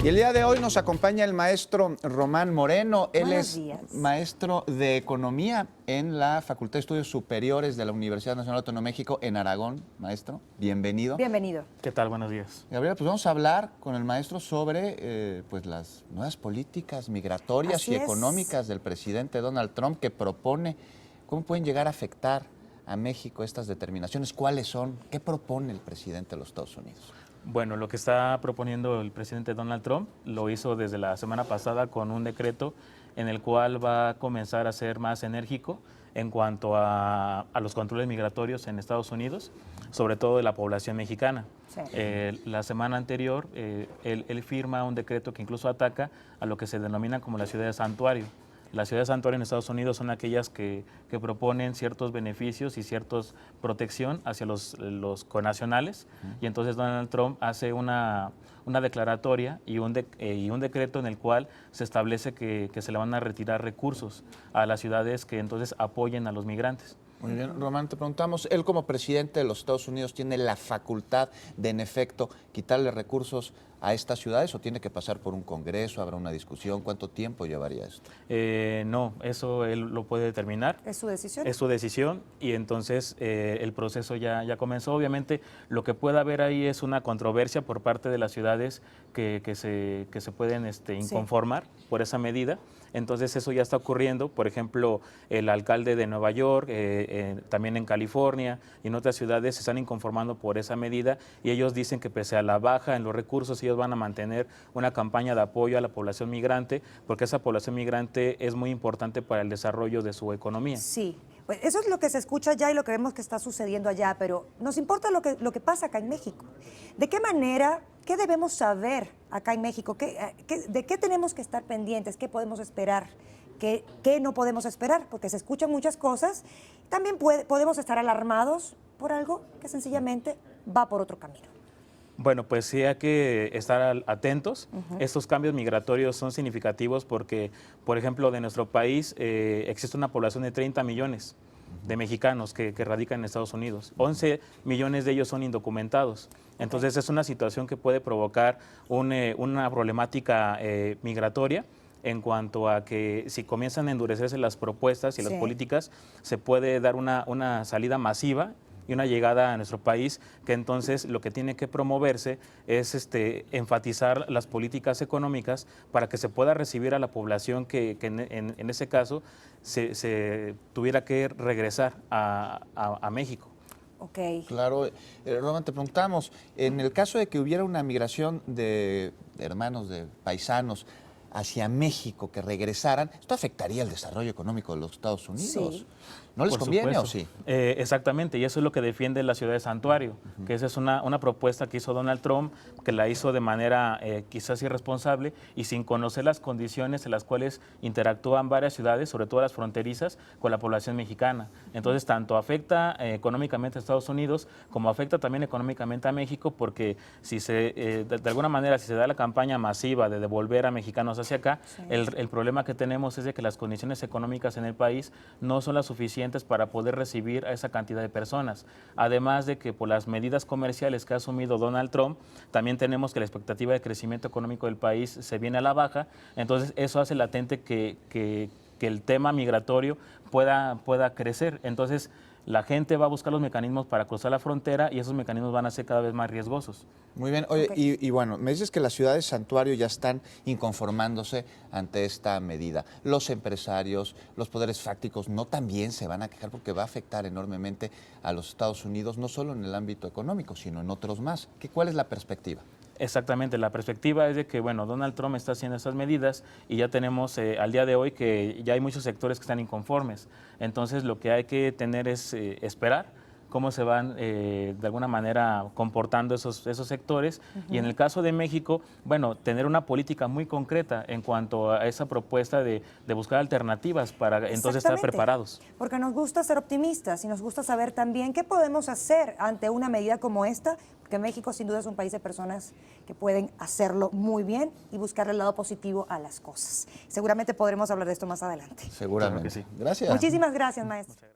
Y el día de hoy nos acompaña el maestro Román Moreno. Él es maestro de Economía en la Facultad de Estudios Superiores de la Universidad Nacional Autónoma de México en Aragón. Maestro, bienvenido. Bienvenido. ¿Qué tal? Buenos días. Gabriela, pues vamos a hablar con el maestro sobre pues las nuevas políticas migratorias y económicas del presidente Donald Trump que propone. ¿Cómo pueden llegar a afectar a México estas determinaciones? ¿Cuáles son? ¿Qué propone el presidente de los Estados Unidos? Bueno, lo que está proponiendo el presidente Donald Trump lo hizo desde la semana pasada con un decreto en el cual va a comenzar a ser más enérgico en cuanto a los controles migratorios en Estados Unidos, sobre todo de la población mexicana. Sí. La semana anterior, él firma un decreto que incluso ataca a lo que se denomina como la ciudad de santuario. Las ciudades santuario en Estados Unidos son aquellas que proponen ciertos beneficios y cierta protección hacia los connacionales. Y entonces Donald Trump hace una declaratoria y un decreto en el cual se establece que se le van a retirar recursos a las ciudades que entonces apoyen a los migrantes. Muy bien, Román, te preguntamos, él como presidente de los Estados Unidos tiene la facultad de, en efecto, quitarle recursos a estas ciudades o tiene que pasar por un congreso, habrá una discusión? ¿Cuánto tiempo llevaría esto? No, eso él lo puede determinar. ¿Es su decisión? Es su decisión y entonces el proceso ya comenzó. Obviamente lo que pueda haber ahí es una controversia por parte de las ciudades que se pueden inconformar por esa medida. Entonces eso ya está ocurriendo. Por ejemplo, el alcalde de Nueva York, también en California y en otras ciudades se están inconformando por esa medida y ellos dicen que pese a la baja en los recursos, ellos van a mantener una campaña de apoyo a la población migrante porque esa población migrante es muy importante para el desarrollo de su economía. Sí, pues eso es lo que se escucha allá y lo que vemos que está sucediendo allá, pero nos importa lo que pasa acá en México. ¿De qué manera, qué debemos saber acá en México? ¿De qué tenemos que estar pendientes? ¿Qué podemos esperar? ¿Qué no podemos esperar? Porque se escuchan muchas cosas. También podemos estar alarmados por algo que sencillamente va por otro camino. Bueno, pues sí hay que estar atentos. Estos cambios migratorios son significativos porque, por ejemplo, de nuestro país existe una población de 30 millones de mexicanos que radican en Estados Unidos. 11 millones de ellos son indocumentados. Entonces es una situación que puede provocar una problemática migratoria en cuanto a que si comienzan a endurecerse las propuestas y las políticas, se puede dar una salida masiva y una llegada a nuestro país, que entonces lo que tiene que promoverse es enfatizar las políticas económicas para que se pueda recibir a la población que en ese caso se tuviera que regresar a México. Okay. Claro. Román, te preguntamos, en el caso de que hubiera una migración de hermanos, de paisanos, hacia México, que regresaran, ¿esto afectaría el desarrollo económico de los Estados Unidos? Sí. ¿No les conviene o sí? Exactamente, y eso es lo que defiende la ciudad de santuario, que esa es una propuesta que hizo Donald Trump, que la hizo de manera quizás irresponsable y sin conocer las condiciones en las cuales interactúan varias ciudades, sobre todo las fronterizas, con la población mexicana. Entonces, tanto afecta económicamente a Estados Unidos, como afecta también económicamente a México, porque si de alguna manera, si se da la campaña masiva de devolver a mexicanos hacia acá, el problema que tenemos es de que las condiciones económicas en el país no son las suficientes para poder recibir a esa cantidad de personas. Además de que por las medidas comerciales que ha asumido Donald Trump, también tenemos que la expectativa de crecimiento económico del país se viene a la baja, entonces eso hace latente que el tema migratorio pueda crecer. Entonces la gente va a buscar los mecanismos para cruzar la frontera y esos mecanismos van a ser cada vez más riesgosos. Muy bien. Oye, y bueno, me dices que las ciudades santuario ya están inconformándose ante esta medida. Los empresarios, los poderes fácticos no también se van a quejar porque va a afectar enormemente a los Estados Unidos, no solo en el ámbito económico, sino en otros más. ¿Cuál es la perspectiva? Exactamente, la perspectiva es de que, bueno, Donald Trump está haciendo estas medidas y ya tenemos al día de hoy que ya hay muchos sectores que están inconformes. Entonces, lo que hay que tener es esperar cómo se van de alguna manera comportando esos sectores. Y en el caso de México, bueno, tener una política muy concreta en cuanto a esa propuesta de buscar alternativas para entonces estar preparados. Porque nos gusta ser optimistas y nos gusta saber también qué podemos hacer ante una medida como esta, porque México sin duda es un país de personas que pueden hacerlo muy bien y buscar el lado positivo a las cosas. Seguramente podremos hablar de esto más adelante. Seguramente. Claro que sí. Gracias. Muchísimas gracias, maestro.